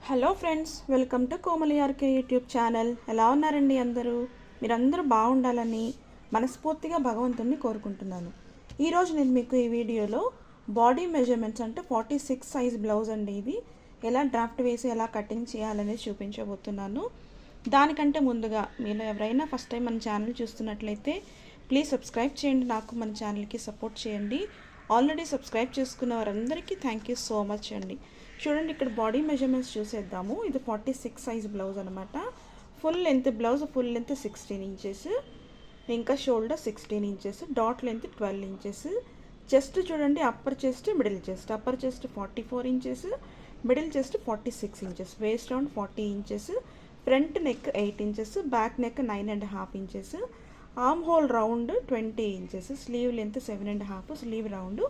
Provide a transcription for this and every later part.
Hello friends, welcome to Komali RK YouTube channel. ఎలా ఉన్నారండి అందరూ? మీరందరూ బాగుండాలని మనస్ఫూర్తిగా భగవంతుణ్ణి కోరుకుంటున్నాను. ఈరోజు నేను మీకు ఈ వీడియోలో బాడీ మెజర్మెంట్స్ అంటే 46 సైజ్ బ్లౌజ్ అండి. ఇది ఎలా డ్రాఫ్ట్ వేసి ఎలా కటింగ్ చేయాలనేది చూపించబోతున్నాను. దానికంటే ముందుగా మీరు ఎవరైనా ఫస్ట్ టైం మన ఛానల్ చూస్తున్నట్లయితే ప్లీజ్ సబ్స్క్రైబ్ చేయండి, నాకు మన ఛానల్కి సపోర్ట్ చేయండి. ఆల్రెడీ సబ్స్క్రైబ్ చేసుకున్న వారందరికీ థ్యాంక్ యూ సో మచ్ అండి. చూడండి, ఇక్కడ బాడీ మెజర్మెంట్స్ చూసేద్దాము. ఇది 46 సైజ్ బ్లౌజ్ అనమాట. Full length blouse, full length 16 inches, ఇంకా షోల్డర్ 16 ఇంచెస్, డాట్ లెంత్ 12 ఇంచెస్. చెస్ట్ చూడండి, upper chest, middle chest. Upper chest 44 inches, middle chest 46 inches, waist round 40 inches, front neck 8 inches, back neck 9.5 inches, arm hole round 20 inches, sleeve length 7.5, sleeve round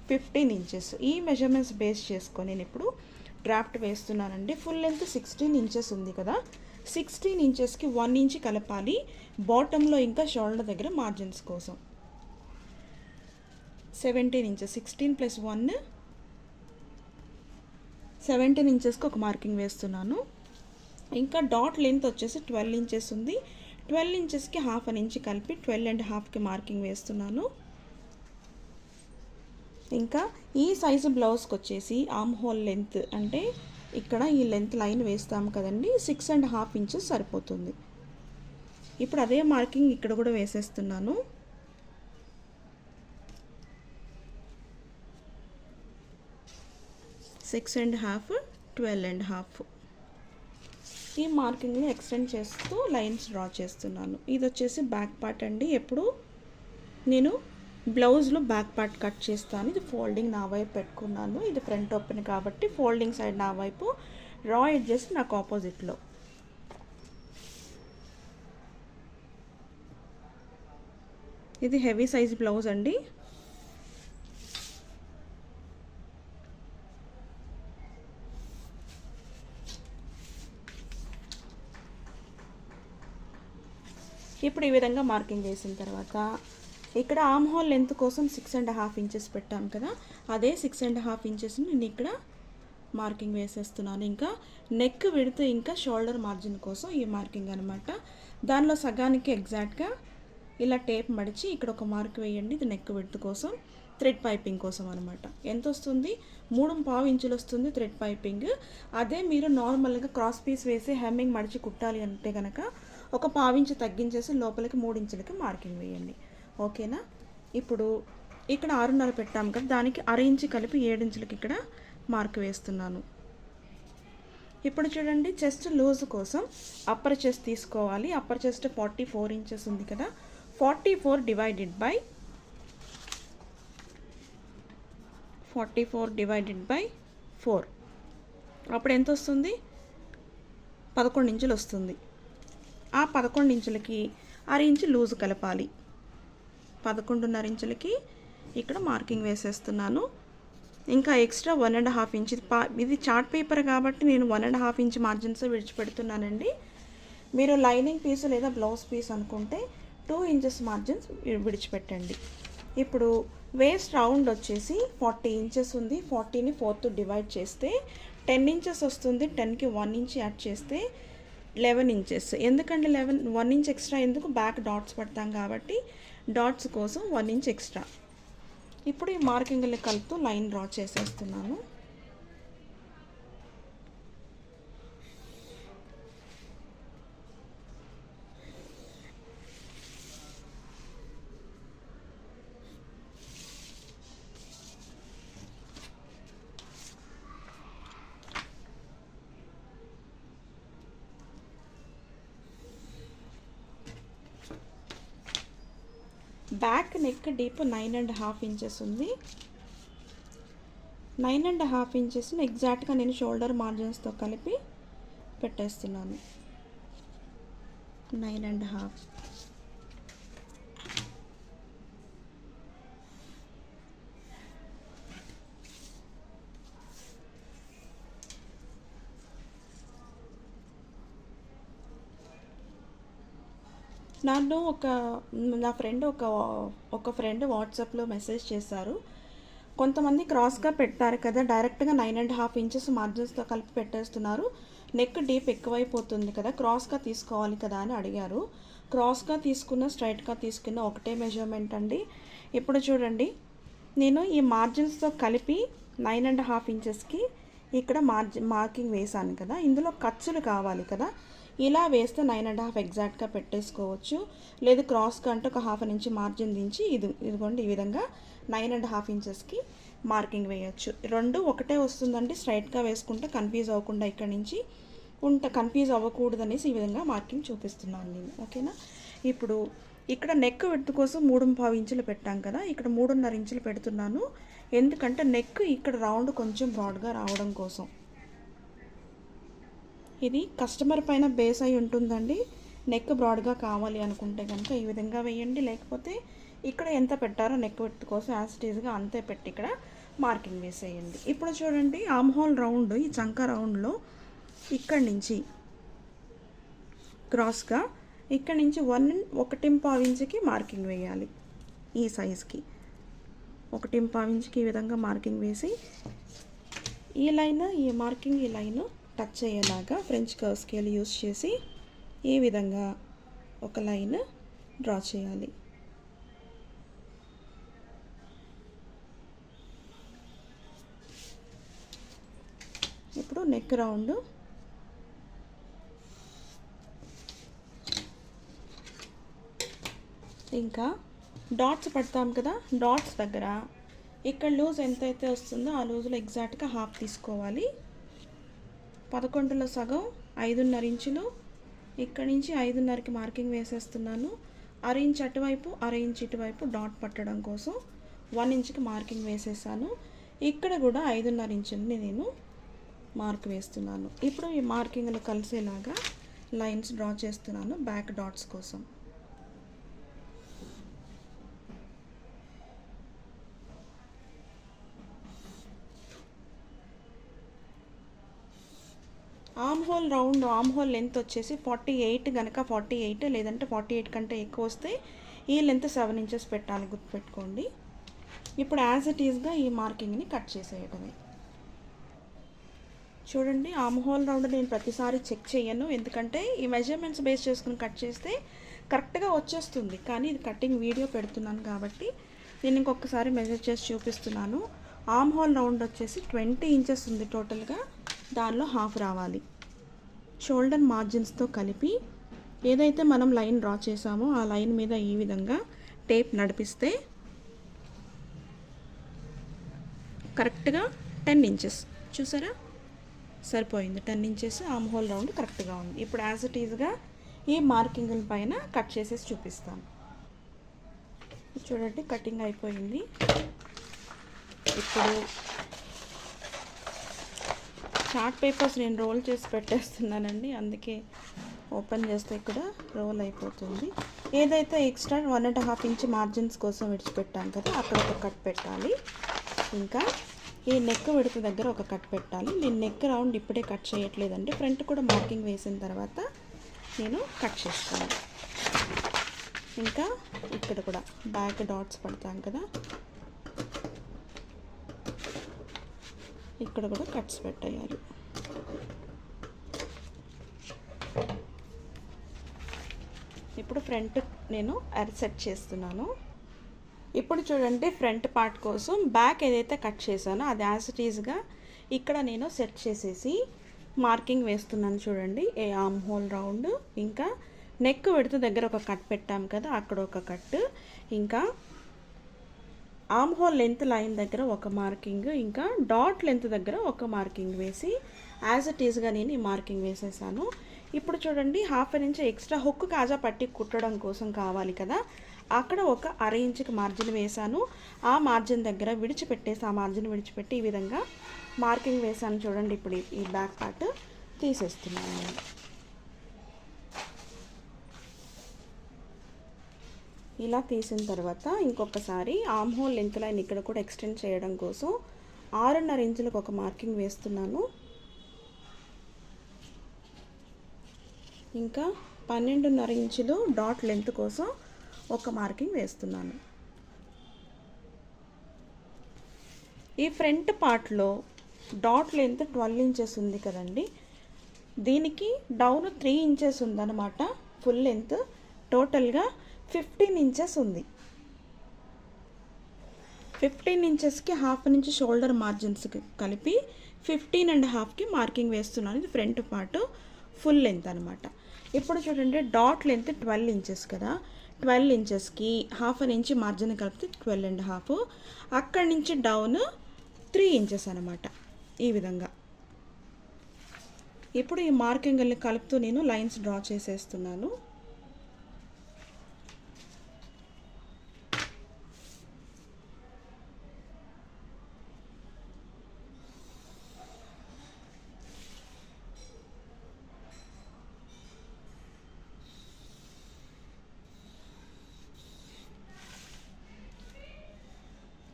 15 inches. ఈ measurements base చేసుకొని నేను ఇప్పుడు draft వేస్తున్నానండి. Full length 16 inches ఉంది కదా, 16 ఇంచెస్కి 1 inch కలపాలి బాటంలో, ఇంకా షోల్డర్ దగ్గర మార్జిన్స్ కోసం. 17 ఇంచెస్, 16 + 1 17 ఇంచెస్కి ఒక మార్కింగ్ వేస్తున్నాను. ఇంకా డాట్ లెంత్ వచ్చేసి 12 ఇంచెస్ ఉంది. 12 ఇంచెస్కి ½ ఇంచ్ కలిపి 12.5కి మార్కింగ్ వేస్తున్నాను. ఇంకా ఈ సైజు బ్లౌజ్కి వచ్చేసి ఆర్మ్ హోల్ లెంత్ అంటే ఇక్కడ ఈ లెంత్ లైన్ వేస్తాము కదండి, 6.5 ఇంచెస్ సరిపోతుంది. ఇప్పుడు అదే మార్కింగ్ ఇక్కడ కూడా వేసేస్తున్నాను. Six and half, 12.5. ఈ మార్కింగ్ని ఎక్స్టెండ్ చేస్తూ లైన్స్ డ్రా చేస్తున్నాను. ఇది వచ్చేసి బ్యాక్ పార్ట్ అండి. ఎప్పుడు నేను బ్లౌజ్లో బ్యాక్ పార్ట్ కట్ చేస్తాను. ఇది ఫోల్డింగ్ నా వైపు పెట్టుకున్నాను. ఇది ఫ్రంట్ ఓపెన్ కాబట్టి ఫోల్డింగ్ సైడ్ నా వైపు, రా ఎడ్జెస్ నాకు ఆపోజిట్లో. ఇది హెవీ సైజ్ బ్లౌజ్ అండి. ఇప్పుడు ఈ విధంగా మార్కింగ్ వేసిన తర్వాత ఇక్కడ ఆర్మ్ హోల్ లెంత్ కోసం 6.5 ఇంచెస్ పెట్టాం కదా, అదే 6.5 ఇంచెస్ని నేను ఇక్కడ మార్కింగ్ వేసేస్తున్నాను. ఇంకా నెక్ విడ్త్, ఇంకా షోల్డర్ మార్జిన్ కోసం ఈ మార్కింగ్ అనమాట. దానిలో సగానికి ఎగ్జాక్ట్గా ఇలా టేప్ మడిచి ఇక్కడ ఒక మార్క్ వేయండి. ఇది నెక్ విడ్త్ కోసం, థ్రెడ్ పైపింగ్ కోసం అనమాట. ఎంత వస్తుంది? 3.5 ఇంచులు వస్తుంది థ్రెడ్ పైపింగ్. అదే మీరు నార్మల్గా క్రాస్ పీస్ వేసి హెమ్మింగ్ మడిచి కుట్టాలి అంటే కనుక ఒక 1/2 ఇంచు తగ్గించేసి లోపలికి 3 ఇంచులకి మార్కింగ్ వేయండి. ఓకేనా? ఇప్పుడు ఇక్కడ 6.5 పెట్టాము కదా, దానికి అర ఇంచు కలిపి 7 ఇంచులకి ఇక్కడ మార్క్ వేస్తున్నాను. ఇప్పుడు చూడండి, చెస్ట్ లూజ్ కోసం అప్పర్ చెస్ట్ తీసుకోవాలి. అప్పర్ చెస్ట్ 44 ఇంచెస్ ఉంది కదా, 44 డివైడెడ్ బై 4. అప్పుడు ఎంత వస్తుంది? 11 ఇంచులు వస్తుంది. ఆ 11 ఇంచులకి అర ఇంచు లూజ్ కలపాలి. 11.5 ఇంచులకి ఇక్కడ మార్కింగ్ వేసేస్తున్నాను. ఇంకా ఎక్స్ట్రా 1.5 ఇంచ్, ఇది చార్ట్ పేపర్ కాబట్టి నేను 1.5 ఇంచ్ మార్జిన్స్ విడిచిపెడుతున్నానండి. మీరు లైనింగ్ పీస్ లేదా బ్లౌజ్ పీస్ అనుకుంటే 2 ఇంచెస్ మార్జిన్స్ విడిచిపెట్టండి. ఇప్పుడు వేస్ట్ రౌండ్ వచ్చేసి 40 ఇంచెస్ ఉంది. 40ని 4తో డివైడ్ చేస్తే 10 ఇంచెస్ వస్తుంది. 10కి 1 ఇంచ్ యాడ్ చేస్తే 11 ఇంచెస్. ఎందుకంటే 1 ఇంచ్ ఎక్స్ట్రా ఎందుకు? బ్యాక్ డాట్స్ పడతాం కాబట్టి డాట్స్ కోసం 1 ఇంచ్ ఎక్స్ట్రా. ఇప్పుడు ఈ మార్కింగ్ని కలుపుతూ లైన్ డ్రా చేసేస్తున్నాను. బ్యాక్ నెక్ డీప్ 9.5 ఇంచెస్ ఉంది. 9.5 ఇంచెస్ని ఎగ్జాక్ట్గా నేను షోల్డర్ మార్జిన్స్తో కలిపి పెట్టేస్తున్నాను. 9.5. నా ఫ్రెండ్ ఒక ఫ్రెండ్ వాట్సాప్లో మెసేజ్ చేశారు. కొంతమంది క్రాస్గా పెట్టారు కదా, డైరెక్ట్గా 9.5 ఇంచెస్ మార్జిన్స్తో కలిపి పెట్టేస్తున్నారు. నెక్ డీప్ ఎక్కువైపోతుంది కదా, క్రాస్గా తీసుకోవాలి కదా అని అడిగారు. క్రాస్గా తీసుకున్న స్ట్రైట్గా తీసుకున్న ఒకటే మెజర్మెంట్ అండి. ఇప్పుడు చూడండి, నేను ఈ మార్జిన్స్తో కలిపి 9.5 ఇంచెస్కి ఇక్కడ మార్కింగ్ వేసాను కదా, ఇందులో ఖర్చులు కావాలి కదా. ఇలా వేస్తే 9.5 ఎగ్జాక్ట్గా పెట్టేసుకోవచ్చు. లేదు క్రాస్గా అంటే ఒక ½ ఇంచ్ మార్జిన్ దించి ఇదిగోండి ఈ విధంగా 9.5 ఇంచెస్కి మార్కింగ్ వేయచ్చు. రెండు ఒకటే వస్తుందండి. స్ట్రైట్గా వేసుకుంటే కన్ఫ్యూజ్ అవ్వకుండా ఇక్కడ నుంచి కన్ఫ్యూజ్ అవ్వకూడదనేసి ఈ విధంగా మార్కింగ్ చూపిస్తున్నాను నేను. ఓకేనా. ఇప్పుడు ఇక్కడ నెక్ విడ్త్ కోసం 3.5 ఇంచులు పెట్టాం కదా, ఇక్కడ 3.5 ఇంచులు పెడుతున్నాను. ఎందుకంటే నెక్ ఇక్కడ రౌండ్ కొంచెం బ్రాడ్గా రావడం కోసం. ఇది కస్టమర్ పైన బేస్ అయి ఉంటుందండి. నెక్ బ్రాడ్గా కావాలి అనుకుంటే కనుక ఈ విధంగా వేయండి, లేకపోతే ఇక్కడ ఎంత పెట్టారో నెక్ విడ్త్ కోసం యాజ్ ఇట్ ఈజ్గా అంతే పెట్టి ఇక్కడ మార్కింగ్ వేసేయండి. ఇప్పుడు చూడండి, ఆమ్ హోల్ రౌండ్, ఈ చంక రౌండ్లో ఇక్కడి నుంచి క్రాస్గా ఇక్కడి నుంచి 1.5 ఇంచుకి మార్కింగ్ వేయాలి. ఈ సైజ్కి 1.5 ఇంచుకి ఈ విధంగా మార్కింగ్ వేసి ఈ లైన్, ఈ మార్కింగ్, ఈ లైన్ టచ్ అయ్యేలాగా ఫ్రెంచ్ కర్వ్ స్కేల్ యూస్ చేసి ఈ విధంగా ఒక లైన్ డ్రా చేయాలి. ఇప్పుడు నెక్ రౌండ్, ఇంకా డాట్స్ పడతాం కదా, డాట్స్ దగ్గర ఇక్కడ లూజ్ ఎంతైతే వస్తుందో ఆ లూజ్లో ఎగ్జాక్ట్గా హాఫ్ తీసుకోవాలి. 11లో సగం 5.5 ఇంచులు. ఇక్కడ నుంచి 5.5కి మార్కింగ్ వేసేస్తున్నాను. 1/2 ఇంచ్ అటువైపు, 1/2 ఇంచ్ ఇటువైపు డాట్ పట్టడం కోసం 1 ఇంచ్కి మార్కింగ్ వేసేసాను. ఇక్కడ కూడా 5.5 ఇంచులని నేను మార్క్ వేస్తున్నాను. ఇప్పుడు ఈ మార్కింగ్లు కలిసేలాగా లైన్స్ డ్రా చేస్తున్నాను బ్యాక్ డాట్స్ కోసం. Arm hole round, arm hole length వచ్చేసి 48 కనుక 48, లేదంటే 48 కంటే ఎక్కువ వస్తే ఈ లెంత్ 7 ఇంచెస్ పెట్టాలి, గుర్తుపెట్టుకోండి. ఇప్పుడు యాజ్ ఇట్ ఈజ్గా ఈ మార్కింగ్ని కట్ చేసేయటమే. చూడండి, ఆమ్ హోల్ రౌండ్ నేను ప్రతిసారి చెక్ చేయను, ఎందుకంటే ఈ మెజర్మెంట్స్ బేస్ చేసుకుని కట్ చేస్తే కరెక్ట్గా వచ్చేస్తుంది. కానీ ఇది కటింగ్ వీడియో పెడుతున్నాను కాబట్టి నేను ఇంకొకసారి మెజర్ చేసి చూపిస్తున్నాను. ఆమ్ హోల్ రౌండ్ వచ్చేసి 20 ఇంచెస్ ఉంది టోటల్గా, దానిలో హాఫ్ రావాలి. షోల్డర్ మార్జిన్స్తో కలిపి ఏదైతే మనం లైన్ డ్రా చేసామో ఆ లైన్ మీద ఈ విధంగా టేప్ నడిపిస్తే కరెక్ట్గా 10 ఇంచెస్ చూసారా, సరిపోయింది. 10 ఇంచెస్ ఆమ్ హోల్ రౌండ్ కరెక్ట్గా ఉంది. ఇప్పుడు యాజ్ ఇట్ ఈజ్గా ఈ మార్కింగ్ల పైన కట్ చేసేసి చూపిస్తాను. చూడండి, కటింగ్ అయిపోయింది. ఇప్పుడు చార్ట్ పేపర్స్ నేను రోల్ చేసి పెట్టేస్తున్నానండి, అందుకే ఓపెన్ చేస్తే ఇక్కడ రోల్ అయిపోతుంది. ఏదైతే ఎక్స్ట్రా 1.5 ఇంచ్ మార్జిన్స్ కోసం విడిచిపెట్టాం కదా, అక్కడ ఒక కట్ పెట్టాలి. ఇంకా ఈ నెక్ విడత దగ్గర ఒక కట్ పెట్టాలి. నేను నెక్ రౌండ్ ఇప్పుడే కట్ చేయట్లేదండి, ఫ్రంట్ కూడా మార్కింగ్ వేసిన తర్వాత నేను కట్ చేస్తాను. ఇంకా ఇక్కడ కూడా బ్యాక్ డాట్స్ పడతాం కదా, ఇక్కడ కూడా కట్స్ పెట్టేయాలి. ఇప్పుడు ఫ్రంట్ నేను సెట్ చేస్తున్నాను. ఇప్పుడు చూడండి, ఫ్రంట్ పార్ట్ కోసం బ్యాక్ ఏదైతే కట్ చేశానో అది యాజ్ ఇట్ ఈజ్గా ఇక్కడ నేను సెట్ చేసేసి మార్కింగ్ వేస్తున్నాను. చూడండి, ఏ ఆమ్ హోల్ రౌండ్, ఇంకా నెక్ విడత దగ్గర ఒక కట్ పెట్టాం కదా, అక్కడ ఒక కట్, ఇంకా ఆమ్ హోల్ లెంత్ లైన్ దగ్గర ఒక మార్కింగ్, ఇంకా డాట్ లెంత్ దగ్గర ఒక మార్కింగ్ వేసి యాజ్ ఇట్ ఈజ్గా నేను ఈ మార్కింగ్ వేసేసాను. ఇప్పుడు చూడండి, 1/2 ఇంచ్ ఎక్స్ట్రా హుక్ కాజా పట్టి కుట్టడం కోసం కావాలి కదా, అక్కడ ఒక 1/2 ఇంచుకి మార్జిన్ వేసాను. ఆ మార్జిన్ దగ్గర విడిచిపెట్టేసి, ఆ మార్జిన్ విడిచిపెట్టి ఈ విధంగా మార్కింగ్ వేసాను. చూడండి, ఇప్పుడు ఈ బ్యాక్ పార్ట్ తీసేస్తున్నాను నేను. ఇలా తీసిన తర్వాత ఇంకొకసారి ఆమ్ హోల్ లెంత్ లైన్ ఇక్కడ కూడా ఎక్స్టెండ్ చేయడం కోసం 6.5 ఇంచులకు ఒక మార్కింగ్ వేస్తున్నాను. ఇంకా 12.5 ఇంచులు డాట్ లెంత్ కోసం ఒక మార్కింగ్ వేస్తున్నాను. ఈ ఫ్రంట్ పార్ట్లో డాట్ లెంత్ 12 ఇంచెస్ ఉంది కదండి, దీనికి డౌన్ 3 ఇంచెస్ ఉందన్నమాట. ఫుల్ లెంత్ టోటల్గా 15 ఇంచెస్ ఉంది. 15 ఇంచెస్కి హాఫ్ నుంచి షోల్డర్ మార్జిన్స్కి కలిపి 15.5కి మార్కింగ్ వేస్తున్నాను. ఇది ఫ్రంట్ పార్ట్ ఫుల్ లెంత్ అనమాట. ఇప్పుడు చూడండి, డాట్ లెంత్ 12 ఇంచెస్ కదా, 12 ఇంచెస్కి హాఫ్ అన్ ఇంచ్ మార్జిన్ కలిపితే 12.5, అక్కడి నుంచి డౌన్ 3 ఇంచెస్ అనమాట. ఈ విధంగా ఇప్పుడు ఈ మార్కింగ్ని కలుపుతూ నేను లైన్స్ డ్రా చేసేస్తున్నాను.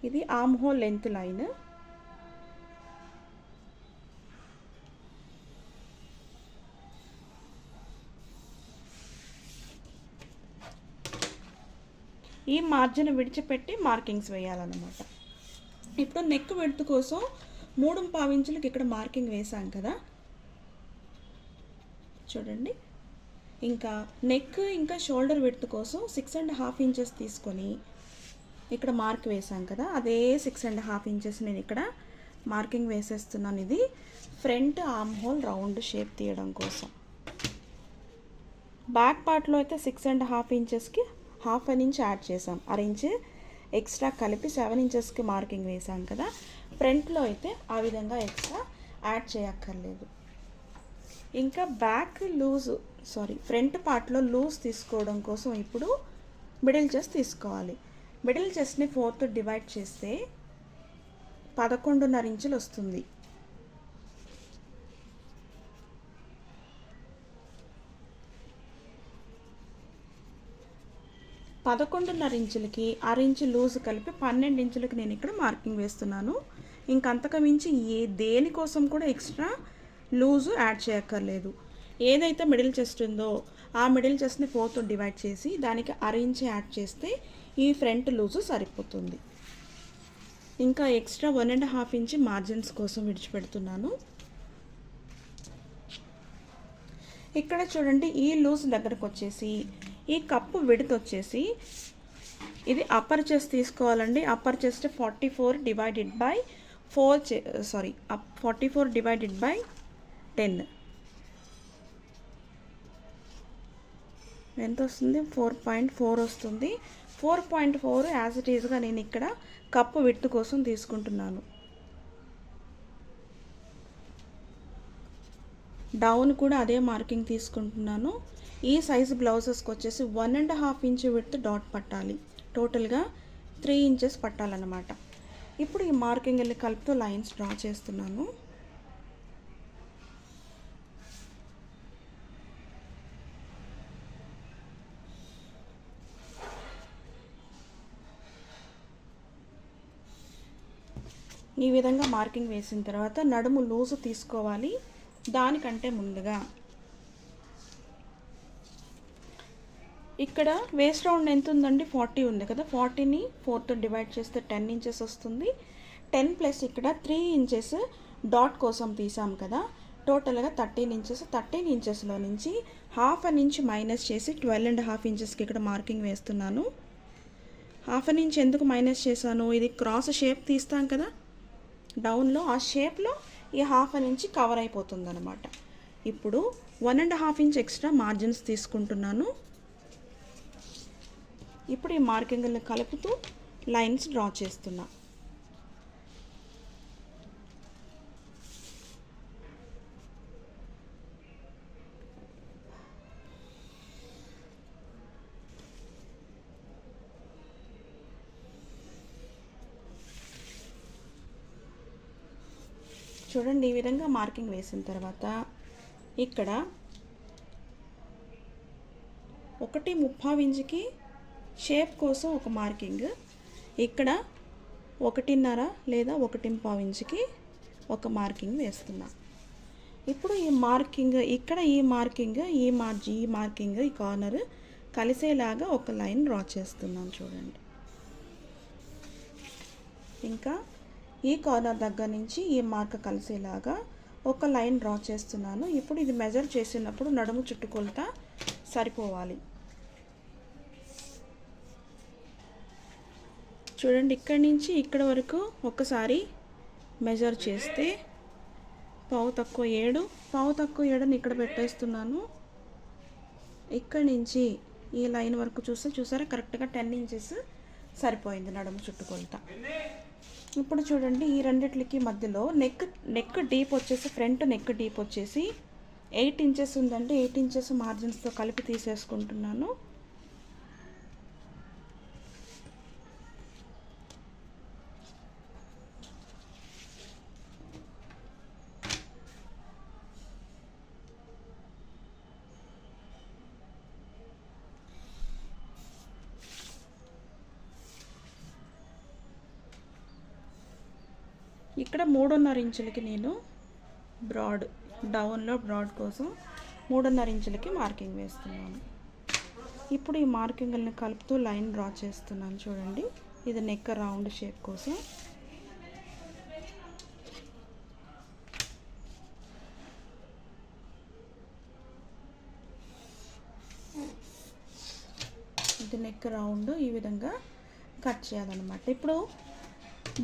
ఇది ఆర్మ్ హోల్ లెంత్ లైన్. ఈ మార్జిన్ విడిచిపెట్టి మార్కింగ్స్ వేయాలన్నమాట. ఇప్పుడు నెక్ విడ్త్ కోసం 3.5 ఇంచులకి ఇక్కడ మార్కింగ్ వేసాం కదా, చూడండి. ఇంకా నెక్ ఇంకా షోల్డర్ విడ్త్ కోసం 6.5 ఇంచెస్ తీసుకొని ఇక్కడ మార్క్ వేసాం కదా, అదే 6.5 ఇంచెస్ నేను ఇక్కడ మార్కింగ్ వేసేస్తున్నాను. ఇది front arm hole round shape తీయడం కోసం. బ్యాక్ పార్ట్లో అయితే 6.5 ఇంచెస్కి హాఫ్ అన్ ఇంచ్ యాడ్ చేసాం, అర ఇంచ్ ఎక్స్ట్రా కలిపి 7 ఇంచెస్కి మార్కింగ్ వేసాం కదా. ఫ్రంట్లో అయితే ఆ విధంగా ఎక్స్ట్రా యాడ్ చేయక్కర్లేదు. ఇంకా ఫ్రంట్ పార్ట్లో లూజ్ తీసుకోవడం కోసం ఇప్పుడు మిడిల్ చెస్ట్ తీసుకోవాలి. మిడిల్ చెస్ట్ని 4తో డివైడ్ చేస్తే 11.5 ఇంచులు వస్తుంది. 11.5 ఇంచులకి అర ఇంచు లూజ్ కలిపి 12 ఇంచులకి నేను ఇక్కడ మార్కింగ్ వేస్తున్నాను. ఇంకంతకు మించి దేనికోసం కూడా ఎక్స్ట్రా లూజు యాడ్ చేయక్కర్లేదు. ఏదైతే మిడిల్ చెస్ట్ ఉందో ఆ మిడిల్ చెస్ట్ని 4తో డివైడ్ చేసి దానికి అర ఇంచ్ యాడ్ చేస్తే ఈ ఫ్రంట్ లూజు సరిపోతుంది. ఇంకా ఎక్స్ట్రా 1.5 ఇంచ్ మార్జిన్స్ కోసం విడిచిపెడుతున్నాను. ఇక్కడ చూడండి, ఈ లూజ్ దగ్గరకు వచ్చేసి ఈ కప్పు విడత్ వచ్చేసి ఇది అప్పర్ చెస్ట్ తీసుకోవాలండి. అప్పర్ చెస్ట్ 44 డివైడెడ్ బై 10 ఎంత వస్తుంది? 4.4 వస్తుంది. 4.4 యాజ్ ఇట్ ఈజ్గా నేను ఇక్కడ కప్పు విడ్త్ కోసం తీసుకుంటున్నాను. డౌన్ కూడా అదే మార్కింగ్ తీసుకుంటున్నాను. ఈ సైజు బ్లౌజెస్కి వచ్చేసి 1.5 ఇంచ్ విడ్త్ డాట్ పట్టాలి, టోటల్గా 3 ఇంచెస్ పట్టాలన్నమాట. ఇప్పుడు ఈ మార్కింగ్ వెళ్ళి కలుపుతూ లైన్స్ డ్రా చేస్తున్నాను. ఈ విధంగా మార్కింగ్ వేసిన తర్వాత నడుము లూజు తీసుకోవాలి. దానికంటే ముందుగా ఇక్కడ వేస్ట్ రౌండ్ ఎంత ఉందండి? 40 ఉంది కదా, 40ని 4తో డివైడ్ చేస్తే 10 ఇంచెస్ వస్తుంది. 10 ప్లస్ ఇక్కడ 3 ఇంచెస్ డాట్ కోసం తీసాం కదా, టోటల్గా 13 ఇంచెస్. 13 ఇంచెస్లో నుంచి హాఫ్ అన్ ఇంచ్ మైనస్ చేసి 12.5 ఇంచెస్కి ఇక్కడ మార్కింగ్ వేస్తున్నాను. హాఫ్ అన్ ఇంచ్ ఎందుకు మైనస్ చేశాను? ఇది క్రాస్ షేప్ తీస్తాం కదా డౌన్లో, ఆ షేప్లో ఈ హాఫ్ అన్ ఇంచ్ కవర్ అయిపోతుంది అనమాట. ఇప్పుడు 1.5 ఇంచ్ ఎక్స్ట్రా మార్జిన్స్ తీసుకుంటున్నాను. ఇప్పుడు ఈ మార్కింగ్ని కలుపుతూ లైన్స్ డ్రా చేస్తున్నా. చూడండి, ఈ విధంగా మార్కింగ్ వేసిన తర్వాత ఇక్కడ 1.35 ఇంచుకి షేప్ కోసం ఒక మార్కింగ్, ఇక్కడ 1.5 లేదా 1.15 ఇంచుకి ఒక మార్కింగ్ వేస్తున్నా. ఇప్పుడు ఈ మార్కింగ్ ఇక్కడ ఈ మార్కింగ్ ఈ కార్నర్ కలిసేలాగా ఒక లైన్ డ్రా చేస్తున్నాను చూడండి. ఇంకా ఈ కార్నర్ దగ్గర నుంచి ఈ మార్క్ కలిసేలాగా ఒక లైన్ డ్రా చేస్తున్నాను. ఇప్పుడు ఇది మెజర్ చేసినప్పుడు నడుము చుట్టుకొలత సరిపోవాలి. చూడండి, ఇక్కడి నుంచి ఇక్కడ వరకు ఒకసారి మెజర్ చేస్తే పావు తక్కువ 7 ఇక్కడ పెట్టేస్తున్నాను. ఇక్కడి నుంచి ఈ లైన్ వరకు చూసారా, కరెక్ట్గా 10 ఇంచెస్ సరిపోయింది నడుము చుట్టుకొలత. ఇప్పుడు చూడండి, ఈ రెండిట్లకి మధ్యలో నెక్ డీప్ వచ్చేసి, ఫ్రంట్ నెక్ డీప్ వచ్చేసి 8 ఇంచెస్ ఉందండి. 8 ఇంచెస్ మార్జిన్స్తో కలిపి తీసేసుకుంటున్నాను. ఇక్కడ 3.5 ఇంచులకి నేను డౌన్లో బ్రాడ్ కోసం 3.5 ఇంచులకి మార్కింగ్ వేస్తున్నాను. ఇప్పుడు ఈ మార్కింగ్ని కలుపుతూ లైన్ డ్రా చేస్తున్నాను. చూడండి, ఇది నెక్ రౌండ్ షేప్ కోసం. ఇది నెక్ రౌండ్ ఈ విధంగా కట్ చేయాలన్నమాట. ఇప్పుడు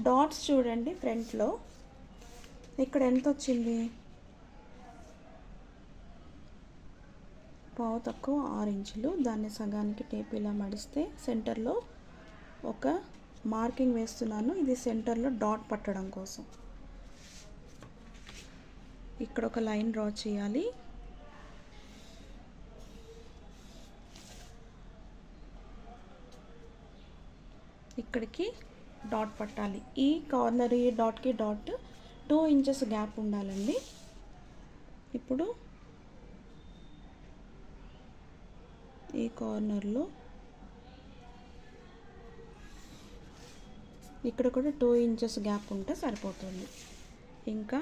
డాట్స్ చూడండి, ఫ్రంట్లో ఇక్కడ ఎంత వచ్చింది, పావు తక్కువ 6 ఇంచులు. దాన్ని సగానికి టేప్ ఇలా మడిస్తే సెంటర్లో ఒక మార్కింగ్ వేస్తున్నాను. ఇది సెంటర్లో డాట్ పట్టడం కోసం. ఇక్కడ ఒక లైన్ డ్రా చేయాలి. ఇక్కడికి డాట్ పట్టాలి. ఈ కార్నర్, ఈ డాట్కి డాట్ 2 ఇంచెస్ గ్యాప్ ఉండాలండి. ఇప్పుడు ఈ కార్నర్లో ఇక్కడ కూడా 2 ఇంచెస్ గ్యాప్ ఉంటే సరిపోతుంది. ఇంకా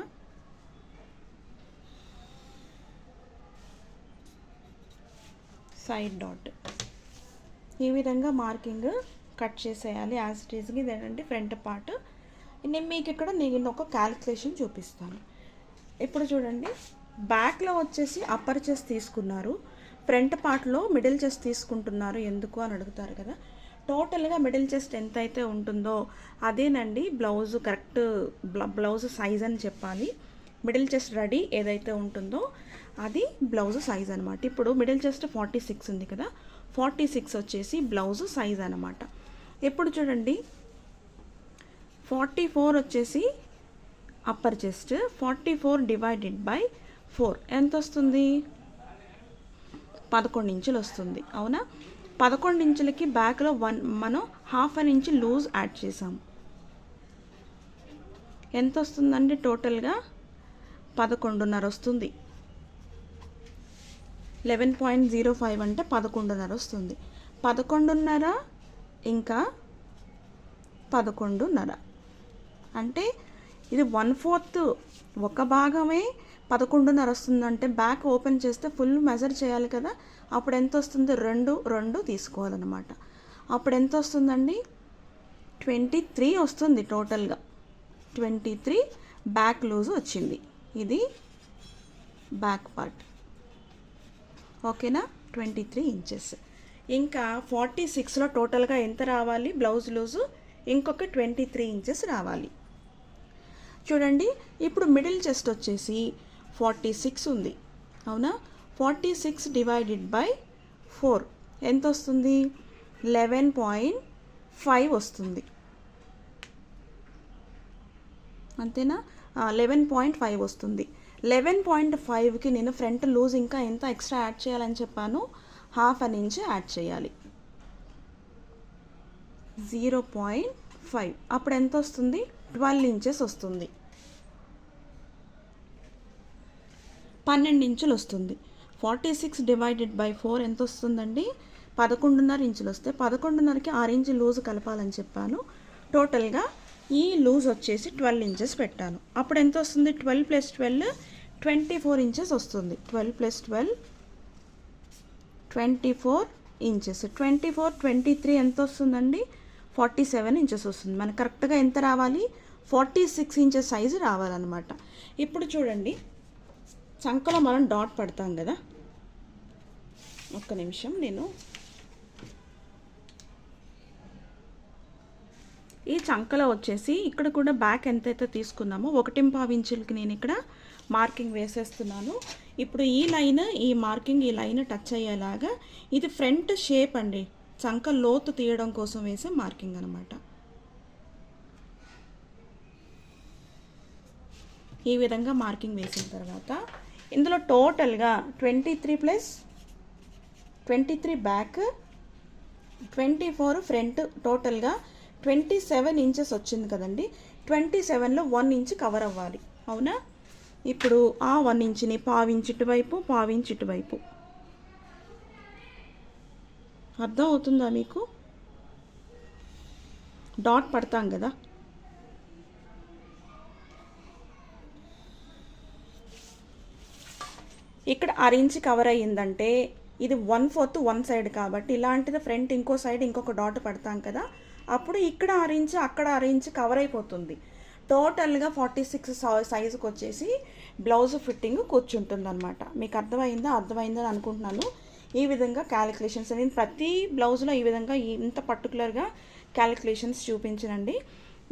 సైడ్ డాట్ ఈ విధంగా మార్కింగ్ కట్ చేసేయాలి యాజ్ ఇట్ ఈస్గా. ఇదేంటంటే ఫ్రంట్ పార్ట్. నేను మీకు ఇక్కడ నేను ఒక క్యాలిక్యులేషన్ చూపిస్తాను. ఇప్పుడు చూడండి, బ్యాక్లో వచ్చేసి అప్పర్ చెస్ట్ తీసుకున్నారు, ఫ్రంట్ పార్ట్లో మిడిల్ చెస్ట్ తీసుకుంటున్నారు ఎందుకు అని అడుగుతారు కదా. టోటల్గా మిడిల్ చెస్ట్ ఎంత అయితే ఉంటుందో అదేనండి బ్లౌజ్, కరెక్ట్ బ్లౌజ్ సైజ్ అని చెప్పాలి. మిడిల్ చెస్ట్ రెడీ ఏదైతే ఉంటుందో అది బ్లౌజ్ సైజ్ అనమాట. ఇప్పుడు మిడిల్ చెస్ట్ 46 ఉంది కదా, 46 వచ్చేసి బ్లౌజ్ సైజ్ అనమాట. ఇప్పుడు చూడండి, 44 వచ్చేసి అప్పర్ చెస్ట్, 44 డివైడెడ్ బై 4 ఎంత వస్తుంది, 11 ఇంచులు వస్తుంది. అవునా, 11 ఇంచులకి బ్యాక్లో మనం 1/2 ఇంచ్ లూజ్ యాడ్ చేసాం. ఎంత వస్తుందండి, టోటల్గా 11.5 వస్తుంది. 11.05 అంటే 11.5 వస్తుంది. 11.5 ఇంకా 11.5 అంటే ఇది 1/4, ఒక భాగమే 11.5 వస్తుందంటే బ్యాక్ ఓపెన్ చేస్తే ఫుల్ మెజర్ చేయాలి కదా. అప్పుడు ఎంత వస్తుంది, 2 తీసుకోవాలన్నమాట. అప్పుడు ఎంత వస్తుందండి, 23 వస్తుంది. టోటల్గా 23 బ్యాక్ లూజ్ వచ్చింది. ఇది బ్యాక్ పార్ట్. ఓకేనా, 23 ఇంచెస్. ఇంకా 46లో టోటల్గా ఎంత రావాలి బ్లౌజ్ లూజు, ఇంకొక 23 ఇంచెస్ రావాలి. చూడండి, ఇప్పుడు మిడిల్ చెస్ట్ వచ్చేసి 46 ఉంది. అవునా, 46 డివైడెడ్ బై 4 ఎంత వస్తుంది, 11.5 వస్తుంది. అంతేనా, 11.5 వస్తుంది. 11.5కి నేను ఫ్రంట్ లూజ్ ఇంకా ఎంత ఎక్స్ట్రా యాడ్ చేయాలని చెప్పాను, 1/2 ఇంచ్ యాడ్ చేయాలి, 0.5. అప్పుడు ఎంత వస్తుంది, 12 ఇంచెస్ వస్తుంది, 12 ఇంచులు వస్తుంది. 46 డివైడెడ్ బై 4 ఎంత వస్తుందండి, 11.5 ఇంచులు వస్తే 11.5కి 6 ఇంచులు లూజ్ కలపాలని చెప్పాను. టోటల్గా ఈ లూజ్ వచ్చేసి 12 ఇంచెస్ పెట్టాను. అప్పుడు ఎంత వస్తుంది, 12 + 12 24 ఇంచెస్ వస్తుంది. 12 + 12 24 ఇంచెస్. 24 23 ఎంత వస్తుందండి, 47 ఇంచెస్ వస్తుంది. మనకు కరెక్ట్గా ఎంత రావాలి, 46 ఇంచెస్ సైజు రావాలన్నమాట. ఇప్పుడు చూడండి, చంకలో మనం డాట్ పడతాం కదా, ఒక్క నిమిషం. నేను ఈ చంకలో వచ్చేసి ఇక్కడ కూడా బ్యాక్ ఎంతైతే తీసుకున్నామో 1.5 ఇంచులకి నేను ఇక్కడ మార్కింగ్ వేసేస్తున్నాను. ఇప్పుడు ఈ మార్కింగ్ ఈ లైన్ టచ్ అయ్యేలాగా, ఇది ఫ్రంట్ షేప్ అండి, చంక లోతు తీయడం కోసం వేసే మార్కింగ్ అనమాట. ఈ విధంగా మార్కింగ్ వేసిన తర్వాత ఇందులో టోటల్గా 23 బ్యాక్, 24 ఫ్రంట్, టోటల్గా 27 ఇంచెస్ వచ్చింది కదండి. 27లో 1 ఇంచ్ కవర్ అవ్వాలి, అవునా? ఇప్పుడు ఆ 1 ఇంచ్ని పావించి ఇటువైపు, పావించి ఇటువైపు. అర్థం అవుతుందా మీకు? డాట్ పడతాం కదా, ఇక్కడ 6 ఇంచ్ కవర్ అయ్యిందంటే ఇది 1/4 వన్ సైడ్ కాబట్టి, ఇలాంటిది ఫ్రంట్ ఇంకో సైడ్ ఇంకొక డాట్ పడతాం కదా, అప్పుడు ఇక్కడ 6 ఇంచ్ అక్కడ 6 ఇంచ్ కవర్ అయిపోతుంది. టోటల్గా 46 సైజుకి వచ్చేసి బ్లౌజ్ ఫిట్టింగ్ కూర్చుంటుంది అనమాట. మీకు అర్థమైందని అనుకుంటున్నాను. ఈ విధంగా క్యాలిక్యులేషన్స్, నేను ప్రతి బ్లౌజ్లో ఈ విధంగా ఇంత పర్టికులర్గా క్యాలిక్యులేషన్స్ చూపించనండి,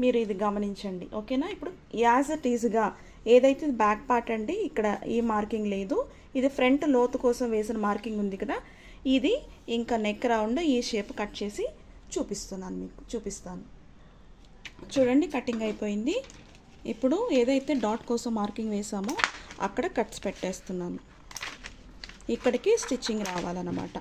మీరు ఇది గమనించండి, ఓకేనా? ఇప్పుడు యాజ్ ఇట్ ఈజ్గా ఏదైతే బ్యాక్ పార్ట్ అండి, ఇక్కడ ఈ మార్కింగ్ లేదు, ఇది ఫ్రంట్ లోతు కోసం వేసిన మార్కింగ్ ఉంది కదా, ఇది ఇంకా నెక్ రౌండ్ ఈ షేప్ కట్ చేసి చూపిస్తాను. చూడండి, కటింగ్ అయిపోయింది. ఇప్పుడు ఏదైతే డాట్ కోసం మార్కింగ్ వేసామో అక్కడ కట్స్ పెట్టేస్తున్నాను. ఇక్కడికి స్టిచ్చింగ్ రావాలన్నమాట.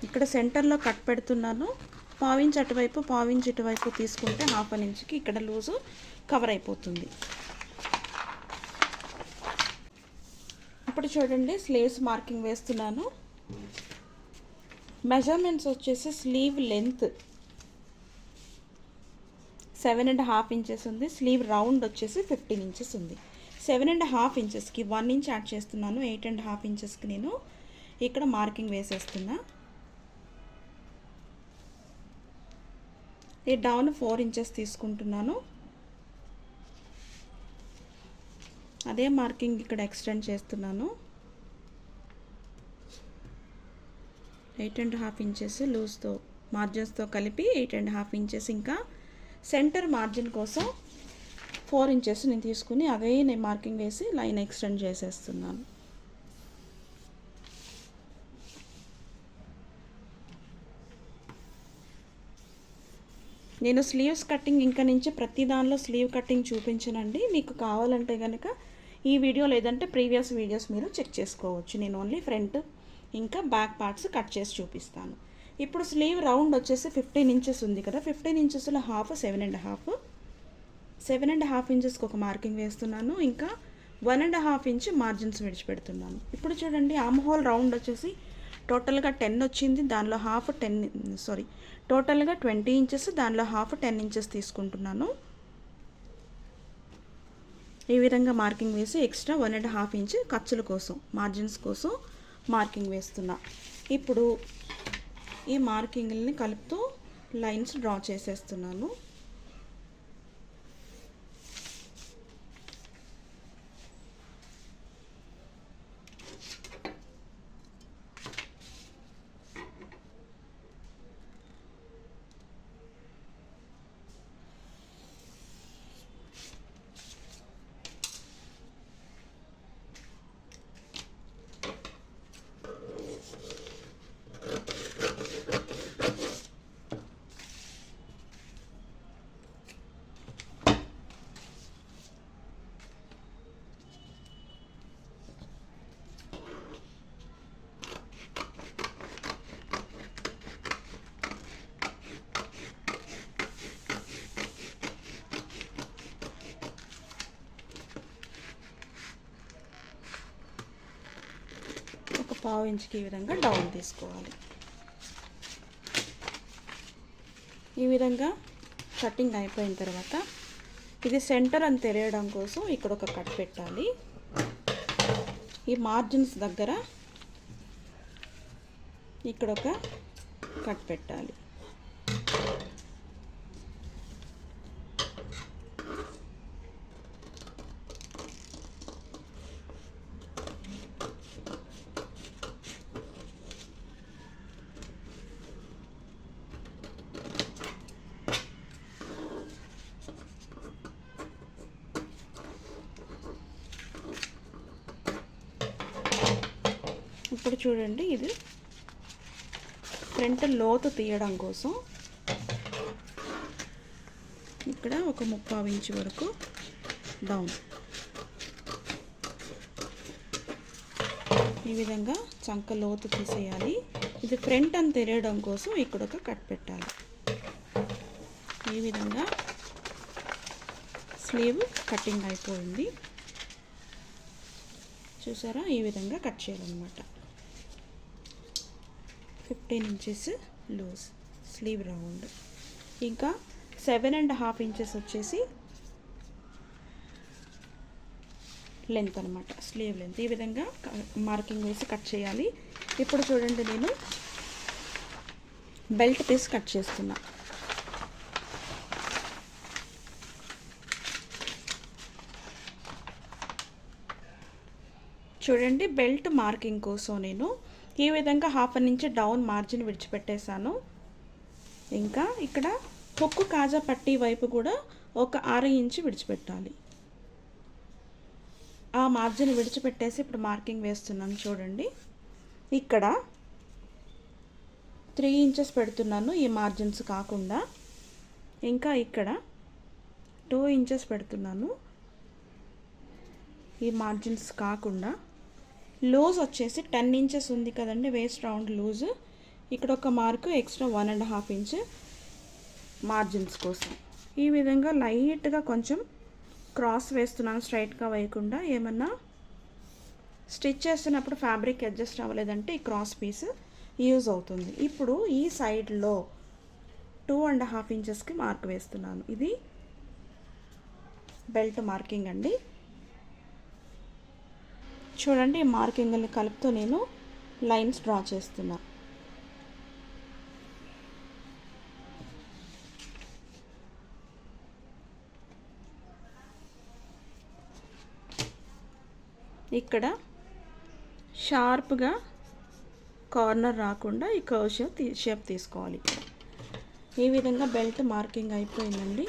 ఇక్కడ సెంటర్లో కట్ పెడుతున్నాను. పావించి అటువైపు, పావించి ఇటువైపు తీసుకుంటే 1/2 ఇంచ్కి ఇక్కడ లూజు కవర్ అయిపోతుంది. ఇప్పుడు చూడండి, స్లీవ్స్ మార్కింగ్ వేస్తున్నాను. మెజర్మెంట్స్ వచ్చేసి స్లీవ్ లెంత్ 7.5 ఇంచెస్ ఉంది, స్లీవ్ రౌండ్ వచ్చేసి 15 ఇంచెస్ ఉంది. 7.5 ఇంచెస్కి 1 ఇంచ్ యాడ్ చేస్తున్నాను. 8.5 ఇంచెస్కి నేను ఇక్కడ మార్కింగ్ వేసేస్తున్నా. ఈ డౌన్ 4 ఇంచెస్ తీసుకుంటున్నాను. అదే మార్కింగ్ ఇక్కడ ఎక్స్టెండ్ చేస్తున్నాను. 8.5 ఇంచెస్ లూజ్తో మార్జిన్స్తో కలిపి 8.5 ఇంచెస్, ఇంకా సెంటర్ మార్జిన్ కోసం 4 ఇంచెస్ నేను తీసుకుని అదే నేను మార్కింగ్ వేసి లైన్ ఎక్స్టెండ్ చేసేస్తున్నాను. నేను స్లీవ్స్ కటింగ్ ఇంకా నుంచి ప్రతి దానిలో స్లీవ్ కటింగ్ చూపించనండి. మీకు కావాలంటే కనుక ఈ వీడియో లేదంటే ప్రీవియస్ వీడియోస్ మీరు చెక్ చేసుకోవచ్చు. నేను ఓన్లీ ఫ్రంట్ ఇంకా బ్యాక్ పార్ట్స్ కట్ చేసి చూపిస్తాను. ఇప్పుడు స్లీవ్ రౌండ్ వచ్చేసి 15 ఇంచెస్ ఉంది కదా, 15 ఇంచెస్లో హాఫ్ 7.5 ఇంచెస్కి ఒక మార్కింగ్ వేస్తున్నాను. ఇంకా 1.5 ఇంచ్ మార్జిన్స్ విడిచిపెడుతున్నాను. ఇప్పుడు చూడండి, ఆర్మ్ హోల్ రౌండ్ వచ్చేసి టోటల్గా 10 వచ్చింది, దానిలో హాఫ్ టోటల్గా 20 ఇంచెస్, దానిలో హాఫ్ 10 ఇంచెస్ తీసుకుంటున్నాను. ఈ విధంగా మార్కింగ్ వేసి ఎక్స్ట్రా 1.5 ఇంచ్ ఖర్చుల కోసం, మార్జిన్స్ కోసం మార్కింగ్ వేస్తున్నా. ఇప్పుడు ఈ మార్కింగ్ని కలుపుతూ లైన్స్ డ్రా చేసేస్తున్నాను. పావు ఇంచుకి ఈ విధంగా డౌన్ తీసుకోవాలి. ఈ విధంగా కటింగ్ అయిపోయిన తర్వాత ఇది సెంటర్ అని తెలియడం కోసం ఇక్కడ ఒక కట్ పెట్టాలి. ఈ మార్జిన్స్ దగ్గర ఇక్కడ ఒక కట్ పెట్టాలి. ఇప్పుడు చూడండి, ఇది ఫ్రంట్ లోతు తీయడం కోసం ఇక్కడ ఒక 3/4 ఇంచు వరకు డౌన్ ఈ విధంగా చంక లోతు తీసేయాలి. ఇది ఫ్రంట్ అని తెలియడం కోసం ఇక్కడ ఒక కట్ పెట్టాలి. ఈ విధంగా స్లీవ్ కటింగ్ అయిపోయింది. చూసారా, ఈ విధంగా కట్ చేయాలన్నమాట. 15 ఇంచెస్ లూజ్ స్లీవ్ రౌండ్, ఇంకా 7.5 ఇంచెస్ వచ్చేసి లెంత్ అనమాట, స్లీవ్ లెంత్. ఈ విధంగా మార్కింగ్ వేసి కట్ చేయాలి. ఇప్పుడు చూడండి, నేను బెల్ట్ పీస్ కట్ చేస్తున్నా. చూడండి, బెల్ట్ మార్కింగ్ కోసం నేను ఈ విధంగా 1/2 ఇంచ్ డౌన్ మార్జిన్ విడిచిపెట్టేశాను. ఇంకా ఇక్కడ హుక్కు కాజా పట్టీ వైపు కూడా ఒక 6 ఇంచు విడిచిపెట్టాలి. ఆ మార్జిన్ విడిచిపెట్టేసి ఇప్పుడు మార్కింగ్ వేస్తున్నాను. చూడండి, ఇక్కడ 3 ఇంచెస్ పెడుతున్నాను ఈ మార్జిన్స్ కాకుండా. ఇంకా ఇక్కడ 2 ఇంచెస్ పెడుతున్నాను ఈ మార్జిన్స్ కాకుండా. లూజ్ వచ్చేసి 10 ఇంచెస్ ఉంది కదండి వేస్ట్ రౌండ్ లూజ్. ఇక్కడ ఒక మార్కు ఎక్స్ట్రా 1.5 ఇంచ్ మార్జిన్స్ కోసం. ఈ విధంగా లైట్గా కొంచెం క్రాస్ వేస్తున్నాను, స్ట్రైట్గా వేయకుండా. ఏమన్నా స్టిచ్ చేస్తున్నప్పుడు ఫ్యాబ్రిక్ అడ్జస్ట్ అవ్వలేదంటే ఈ క్రాస్ పీస్ యూజ్ అవుతుంది. ఇప్పుడు ఈ సైడ్లో 2.5 ఇంచెస్కి మార్క్ వేస్తున్నాను. ఇది బెల్ట్ మార్కింగ్ అండి. చూడండి, ఈ మార్కింగ్ని కలుపుతూ నేను లైన్స్ డ్రా చేస్తున్నా. ఇక్కడ షార్ప్గా కార్నర్ రాకుండా ఈ కర్వ్ షేప్ తీసుకోవాలి. ఈ విధంగా బెల్ట్ మార్కింగ్ అయిపోయిందండి.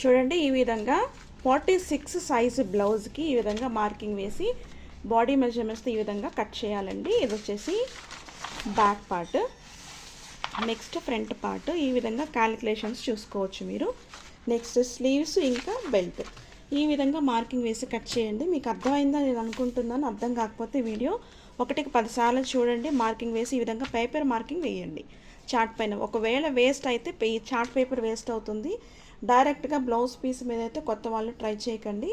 చూడండి, ఈ విధంగా 46 సైజు బ్లౌజ్కి ఈ విధంగా మార్కింగ్ వేసి బాడీ మెజర్మెంట్స్ ఈ విధంగా కట్ చేయాలండి. ఇది వచ్చేసి back part, next front part. ఈ విధంగా క్యాలిక్యులేషన్స్ చూసుకోవచ్చు మీరు. నెక్స్ట్ స్లీవ్స్, ఇంకా బెల్ట్. ఈ విధంగా మార్కింగ్ వేసి కట్ చేయండి. మీకు అర్థమైందని నేను అనుకుంటున్నాను. అర్థం కాకపోతే వీడియో 1కి 10 సార్లు చూడండి. మార్కింగ్ వేసి ఈ విధంగా పేపర్ మార్కింగ్ వేయండి చార్ట్ పైన. ఒకవేళ వేస్ట్ అయితే చార్ట్ పేపర్ వేస్ట్ అవుతుంది. డైరెక్ట్గా బ్లౌజ్ పీస్ మీద అయితే కొత్త వాళ్ళు ట్రై చేయకండి.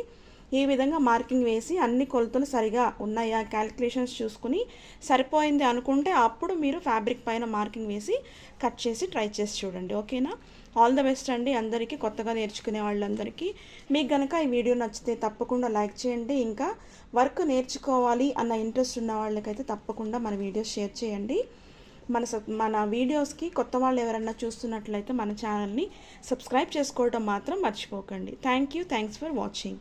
ఈ విధంగా మార్కింగ్ వేసి అన్ని కొలతలు సరిగా ఉన్నాయా క్యాలిక్యులేషన్స్ చూసుకుని సరిపోయింది అనుకుంటే అప్పుడు మీరు ఫ్యాబ్రిక్ పైన మార్కింగ్ వేసి కట్ చేసి ట్రై చేసి చూడండి. ఓకేనా? ఆల్ ద బెస్ట్ అండి అందరికీ, కొత్తగా నేర్చుకునే వాళ్ళందరికీ. మీకు కనుక ఈ వీడియో నచ్చితే తప్పకుండా లైక్ చేయండి. ఇంకా వర్క్ నేర్చుకోవాలి అన్న ఇంట్రెస్ట్ ఉన్న వాళ్ళకైతే తప్పకుండా మన వీడియోస్ షేర్ చేయండి. మన వీడియోస్కి కొత్త వాళ్ళు ఎవరైనా చూస్తున్నట్లయితే మన ఛానల్ని సబ్స్క్రైబ్ చేసుకోవడం మాత్రం మర్చిపోకండి. Thanks for watching.